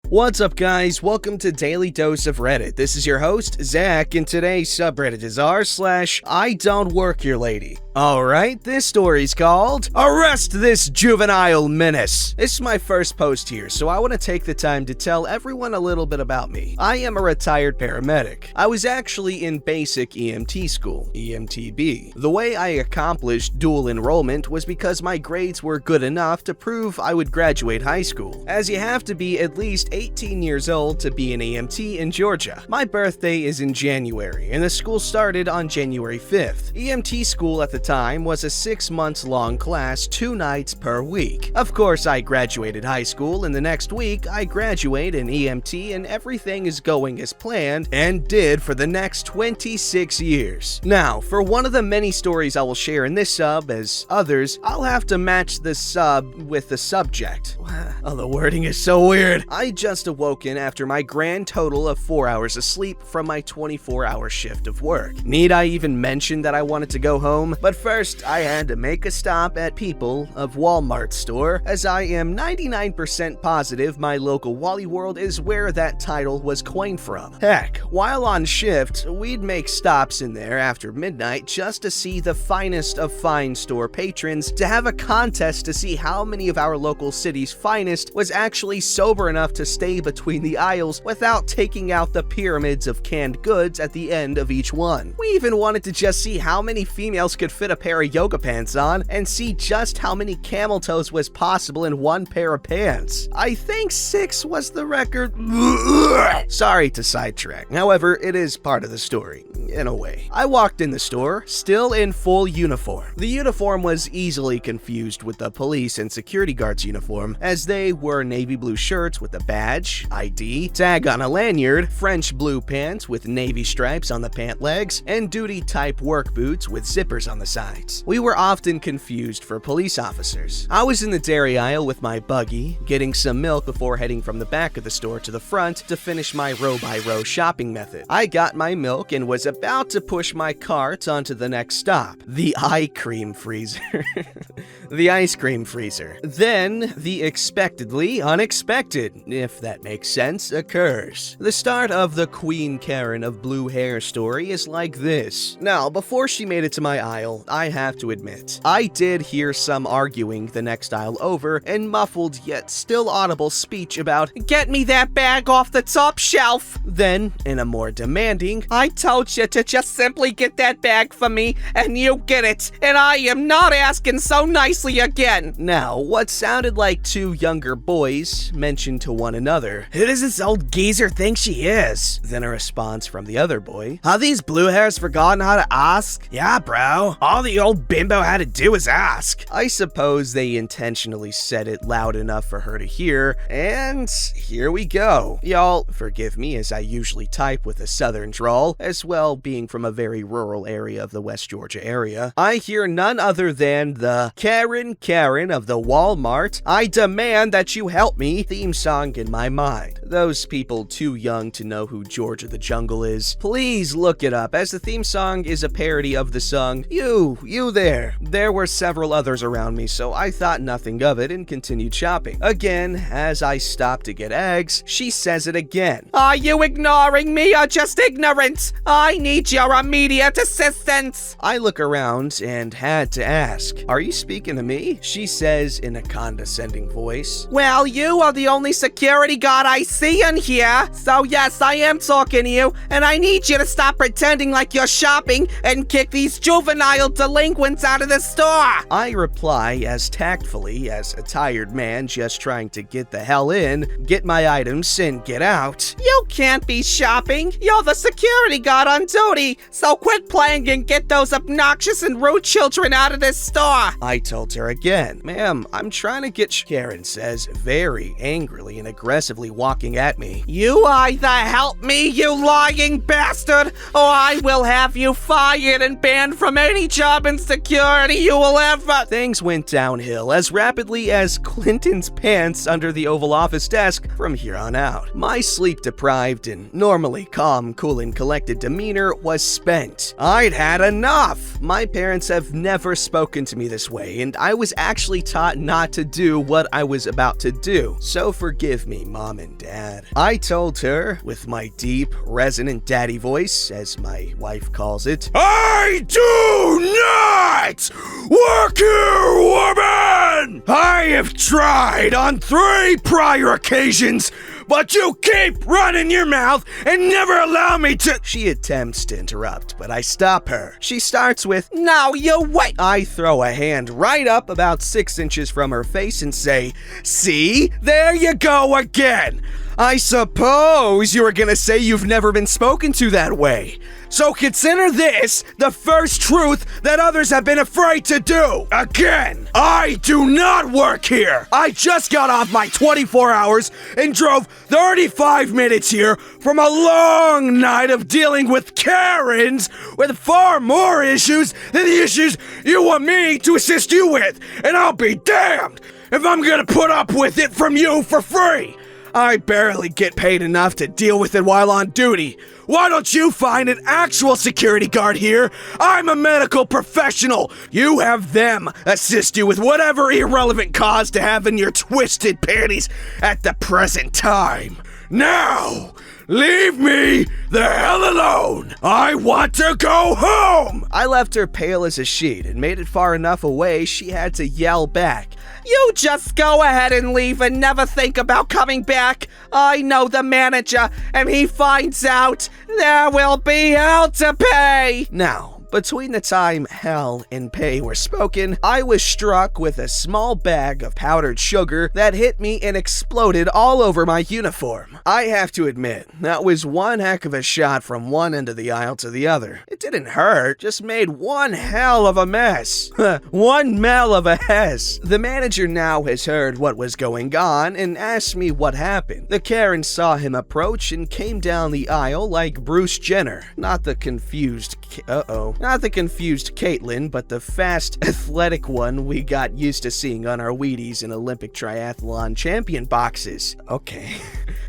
What's up, guys? Welcome to Daily Dose of Reddit. This is your host, Zach, and today's subreddit is r/IDontWorkHereLady. Alright, this story's called Arrest This Juvenile Menace. This is my first post here, so I want to take the time to tell everyone a little bit about me. I am a retired paramedic. I was actually in basic EMT school, EMTB. The way I accomplished dual enrollment was because my grades were good enough to prove I would graduate high school, as you have to be at least 18 years old to be an EMT in Georgia. My birthday is in January, and the school started on January 5th. EMT school at the time was a 6 months long class, 2 nights per week. Of course, I graduated high school, and the next week I graduate in EMT, and everything is going as planned, and did for the next 26 years. Now, for one of the many stories I will share in this sub, as others, I'll have to match the sub with the subject. Oh, the wording is so weird. I just awoken after my grand total of 4 hours of sleep from my 24-hour shift of work. Need I even mention that I wanted to go home? But first, I had to make a stop at People of Walmart store, as I am 99% positive my local Wally World is where that title was coined from. Heck, while on shift, we'd make stops in there after midnight just to see the finest of fine store patrons, to have a contest to see how many of our local city's finest was actually sober enough to stay between the aisles without taking out the pyramids of canned goods at the end of each one. We even wanted to just see how many females could fit a pair of yoga pants on, and see just how many camel toes was possible in one pair of pants. I think 6 was the record. Sorry to sidetrack, however, it is part of the story, in a way. I walked in the store, still in full uniform. The uniform was easily confused with the police and security guards uniform, as they wore navy blue shirts with a badge, ID, tag on a lanyard, French blue pants with navy stripes on the pant legs, and duty-type work boots with zippers on the sides. We were often confused for police officers. I was in the dairy aisle with my buggy, getting some milk before heading from the back of the store to the front to finish my row-by-row shopping method. I got my milk and was about to push my cart onto the next stop, the ice cream freezer. The ice cream freezer. Then, the expectedly unexpected, if that makes sense, occurs. The start of the Queen Karen of blue hair story is like this. Now, before she made it to my aisle, I have to admit, I did hear some arguing the next aisle over, and muffled yet still audible speech about, "Get me that bag off the top shelf." Then, in a more demanding, "I told you to just simply get that bag for me, and you get it, and I am not asking so nicely again." Now, what sounded like two younger boys mentioned to one another, "Who does this old geezer think she is?" Then a response from the other boy, "Have these blue hairs forgotten how to ask?" "Yeah, bro. All the old bimbo had to do was ask." I suppose they intentionally said it loud enough for her to hear, and here we go. Y'all, forgive me as I usually type with a southern drawl, as well being from a very rural area of the West Georgia area. I hear none other than the Karen of the Walmart, "I demand that you help me" theme song in my mind. Those people too young to know who Georgia the Jungle is, please look it up, as the theme song is a parody of the song You There. There were several others around me, so I thought nothing of it and continued shopping. Again, as I stopped to get eggs, she says it again. "Are you ignoring me or just ignorant? I need your immediate assistance." I look around and had to ask, "Are you speaking to me?" She says in a condescending voice, "Well, you are the only security guard I see in here, so yes, I am talking to you, and I need you to stop pretending like you're shopping and kick these juvenile delinquents out of the store." I reply as tactfully as a tired man just trying to get the hell in, get my items, and get out. "You can't be shopping. You're the security guard on duty, so quit playing and get those obnoxious and rude children out of this store." I told her again, "Ma'am, I'm trying to get Karen says, very angrily and aggressively walking at me. "You either help me, you lying bastard, or I will have you fired and banned from any job in security you will ever—" Things went downhill as rapidly as Clinton's pants under the Oval Office desk from here on out. My sleep-deprived and normally calm, cool, and collected demeanor was spent. I'd had enough. My parents have never spoken to me this way, and I was actually taught not to do what I was about to do, so forgive me me Mom and Dad. I told her, with my deep, resonant daddy voice, as my wife calls it, "I do not work here, woman! I have tried on 3 prior occasions, but you keep running your mouth and never allow me to—" She attempts to interrupt, but I stop her. She starts with, "No, you wait." I throw a hand right up about 6 inches from her face and say, "See? There you go again. I suppose you were gonna say you've never been spoken to that way. So consider this the first truth that others have been afraid to do. Again, I do not work here. I just got off my 24 hours and drove 35 minutes here from a long night of dealing with Karens with far more issues than the issues you want me to assist you with. And I'll be damned if I'm gonna put up with it from you for free. I barely get paid enough to deal with it while on duty. Why don't you find an actual security guard here? I'm a medical professional. You have them assist you with whatever irrelevant cause to have in your twisted panties at the present time. Now, leave me the hell alone. I want to go home." I left her pale as a sheet and made it far enough away she had to yell back, "You just go ahead and leave and never think about coming back. I know the manager, and he finds out, there will be hell to pay." Now, between the time hell and pay were spoken, I was struck with a small bag of powdered sugar that hit me and exploded all over my uniform. I have to admit, that was one heck of a shot from one end of the aisle to the other. It didn't hurt, just made one hell of a mess. One mell of a hess. The manager now has heard what was going on and asked me what happened. The Karen saw him approach and came down the aisle like Bruce Jenner. Not the confused Caitlyn, but the fast, athletic one we got used to seeing on our Wheaties and Olympic triathlon champion boxes. Okay.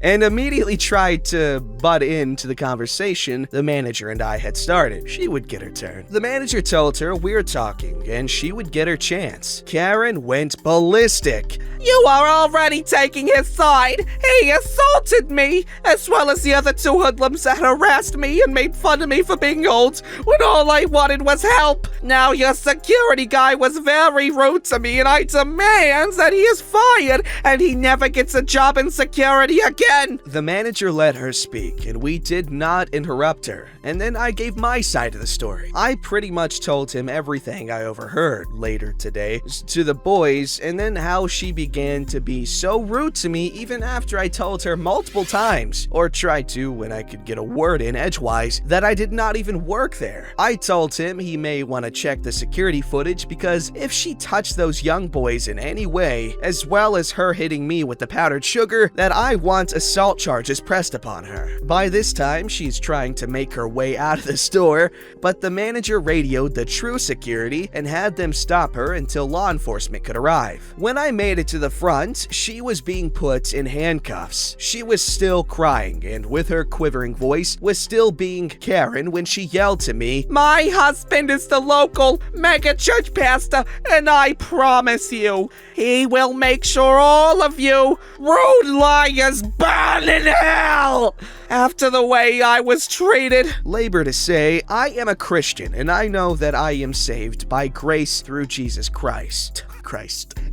And immediately tried to butt into the conversation the manager and I had started. She would get her turn. The manager told her we're talking, and she would get her chance. Karen went ballistic. "You are already taking his side. He assaulted me, as well as the other 2 hoodlums that harassed me and made fun of me for being old, when all I wanted was help. Now your security guy was very rude to me, and I demand that he is fired and he never gets a job in security again." The manager let her speak, and we did not interrupt her. And then I gave my side of the story. I pretty much told him everything I overheard later today to the boys, and then how she began to be so rude to me even after I told her multiple times, or tried to when I could get a word in edgewise, that I did not even work there. I told him he may want to check the security footage because if she touched those young boys in any way, as well as her hitting me with the powdered sugar, that I want assault charges pressed upon her. By this time, she's trying to make her way out of the store, but the manager radioed the true security and had them stop her until law enforcement could arrive. When I made it to the front, she was being put in handcuffs. She was still crying, and with her quivering voice, was still being Karen when she yelled to me, "My husband is the local mega church pastor, and I promise you, he will make sure all of you rude liars burn in hell after the way I was treated." Labor to say, I am a Christian, and I know that I am saved by grace through Jesus Christ.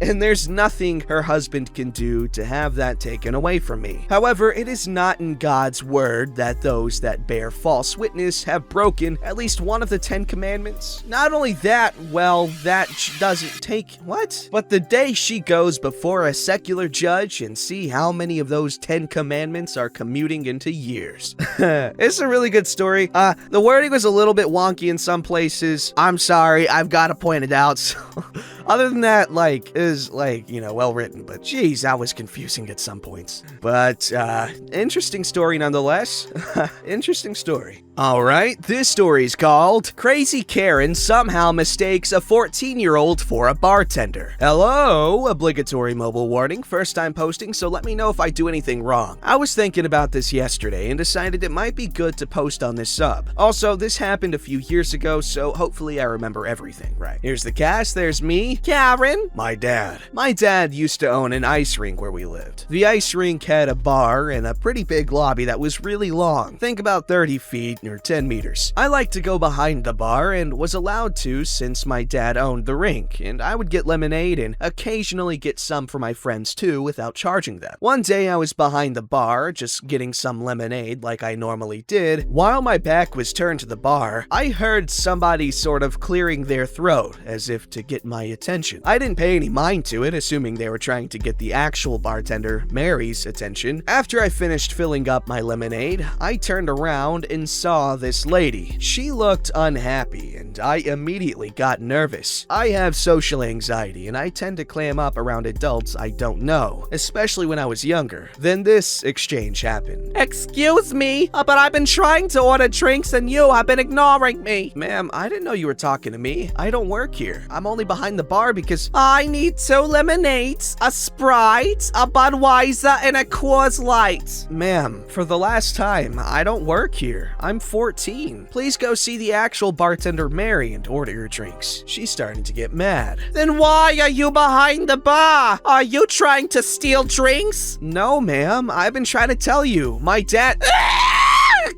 And there's nothing her husband can do to have that taken away from me. However, it is not in God's word that those that bear false witness have broken at least one of the 10 commandments. Not only that, well, that doesn't take what? But the day she goes before a secular judge and see how many of those 10 commandments are commuting into years. It's a really good story. The wording was a little bit wonky in some places. I'm sorry, I've got to point it out. Other than that, is well written, but geez, that was confusing at some points. But, interesting story nonetheless. Interesting story. Alright, this story's called Crazy Karen Somehow Mistakes a 14-year-old for a Bartender. Hello, obligatory mobile warning, first time posting, so let me know if I do anything wrong. I was thinking about this yesterday and decided it might be good to post on this sub. Also, this happened a few years ago, so hopefully I remember everything right. Here's the cast, there's me, Karen, my dad. My dad used to own an ice rink where we lived. The ice rink had a bar and a pretty big lobby that was really long. Think about 30 feet or 10 meters. I liked to go behind the bar and was allowed to since my dad owned the rink, and I would get lemonade and occasionally get some for my friends too without charging them. One day I was behind the bar just getting some lemonade like I normally did. While my back was turned to the bar, I heard somebody sort of clearing their throat as if to get my attention. I didn't pay any mind to it, assuming they were trying to get the actual bartender, Mary's, attention. After I finished filling up my lemonade, I turned around and saw this lady. She looked unhappy, and I immediately got nervous. I have social anxiety, and I tend to clam up around adults I don't know, especially when I was younger. Then this exchange happened. Excuse me, but I've been trying to order drinks and you have been ignoring me. Ma'am, I didn't know you were talking to me. I don't work here. I'm only behind the bar because I need 2 lemonades, a Sprite, a Budweiser, and a Coors Light. Ma'am, for the last time, I don't work here. I'm 14. Please go see the actual bartender Mary and order your drinks. She's starting to get mad. Then why are you behind the bar? Are you trying to steal drinks? No, ma'am. I've been trying to tell you. My dad...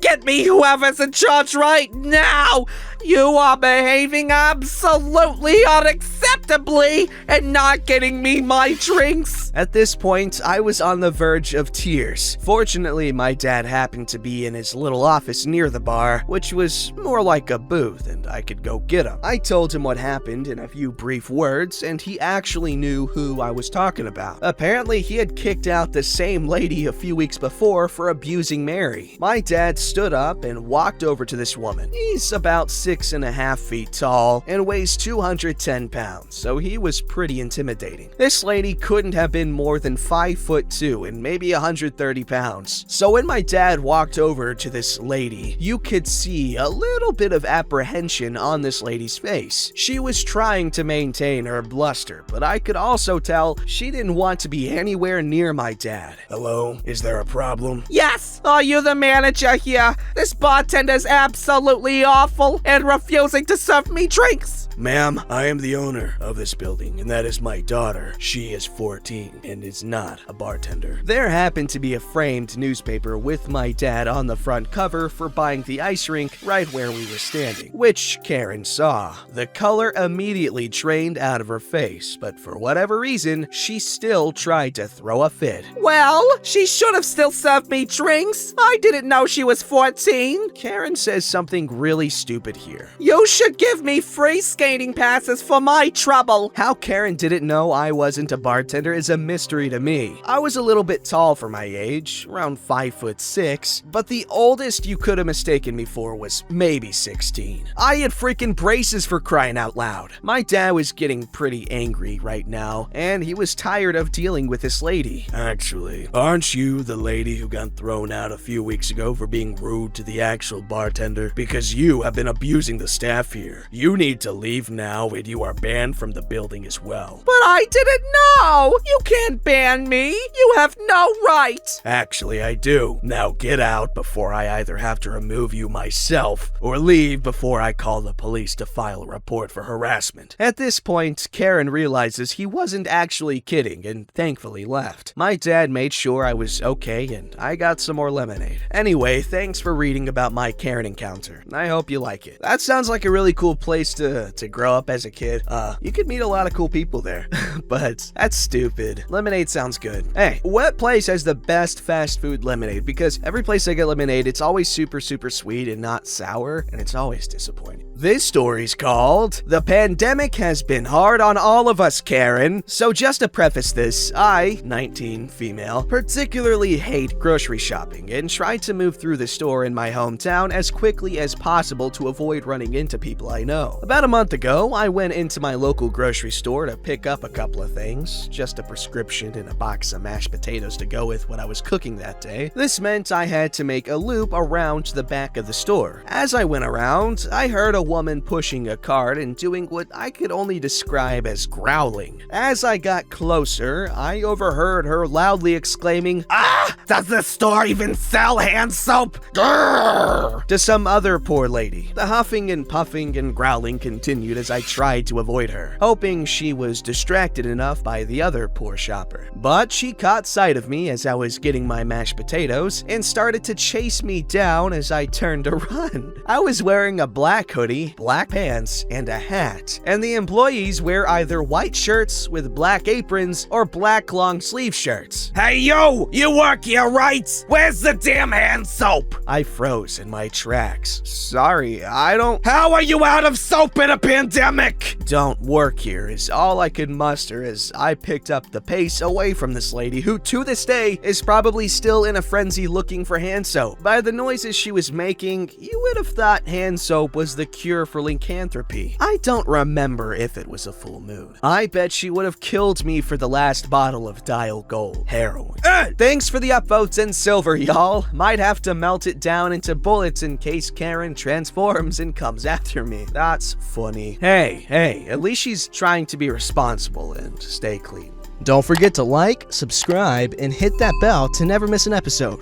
Get me whoever's in charge right now! You are behaving absolutely unacceptably and not getting me my drinks! At this point, I was on the verge of tears. Fortunately, my dad happened to be in his little office near the bar, which was more like a booth, and I could go get him. I told him what happened in a few brief words, and he actually knew who I was talking about. Apparently, he had kicked out the same lady a few weeks before for abusing Mary. My dad stood up and walked over to this woman. He's about 6.5 feet tall and weighs 210 pounds, so he was pretty intimidating. This lady couldn't have been more than 5'2" and maybe 130 pounds. So when my dad walked over to this lady, you could see a little bit of apprehension on this lady's face. She was trying to maintain her bluster, but I could also tell she didn't want to be anywhere near my dad. Hello? Is there a problem? Yes! Are you the manager here? This bartender's absolutely awful and refusing to serve me drinks. Ma'am, I am the owner of this building, and that is my daughter. She is 14 and is not a bartender. There happened to be a framed newspaper with my dad on the front cover for buying the ice rink right where we were standing, which Karen saw. The color immediately drained out of her face, but for whatever reason, she still tried to throw a fit. Well, she should have still served me drinks. I didn't know she was 14. Karen says something really stupid here. You should give me free skating passes for my trouble. How Karen didn't know I wasn't a bartender is a mystery to me. I was a little bit tall for my age, around 5'6", but the oldest you could have mistaken me for was maybe 16. I had freaking braces for crying out loud. My dad was getting pretty angry right now, and he was tired of dealing with this lady. Actually, aren't you the lady who got thrown out a few weeks ago for being rude to the actual bartender? Because you have been abusing the staff here. You need to leave now, and you are banned from the building as well. But I didn't know! You can't ban me! You have no right! Actually, I do. Now get out before I either have to remove you myself, or leave before I call the police to file a report for harassment. At this point, Karen realizes he wasn't actually kidding, and thankfully left. My dad made sure I was okay, and I got some more lemonade. Anyway, thanks for reading about my Karen encounter. I hope you like it. That sounds like a really cool place to grow up as a kid. You could meet a lot of cool people there. But that's stupid. Lemonade sounds good. Hey, what place has the best fast food lemonade? Because every place I get lemonade, it's always super sweet and not sour, and it's always disappointing. This story's called The Pandemic Has Been Hard on All of Us, Karen. So just to preface this, I, 19, female, particularly hate grocery shopping and try to move through the store in my hometown as quickly as possible to avoid avoid running into people I know. About a month ago, I went into my local grocery store to pick up a couple of things, just a prescription and a box of mashed potatoes to go with what I was cooking that day. This meant I had to make a loop around the back of the store. As I went around, I heard a woman pushing a cart and doing what I could only describe as growling. As I got closer, I overheard her loudly exclaiming, "Ah! Does this store even sell hand soap?" Grrr! To some other poor lady. The huffing and puffing and growling continued as I tried to avoid her, hoping she was distracted enough by the other poor shopper. But she caught sight of me as I was getting my mashed potatoes and started to chase me down as I turned to run. I was wearing a black hoodie, black pants, and a hat, and the employees wear either white shirts with black aprons or black long sleeve shirts. Hey you! You work here, right? Where's the damn hand soap? I froze in my tracks. Sorry, I don't— How are you out of soap in a pandemic? Don't work here is all I could muster as I picked up the pace away from this lady who, to this day, is probably still in a frenzy looking for hand soap. By the noises she was making, you would have thought hand soap was the cure for lycanthropy. I don't remember if it was a full moon. I bet she would have killed me for the last bottle of dial gold heroin. Thanks for the upvotes and silver, y'all. Might have to melt it down into bullets in case Karen transforms and comes after me. That's funny. Hey, at least she's trying to be responsible and stay clean. Don't forget to like, subscribe, and hit that bell to never miss an episode.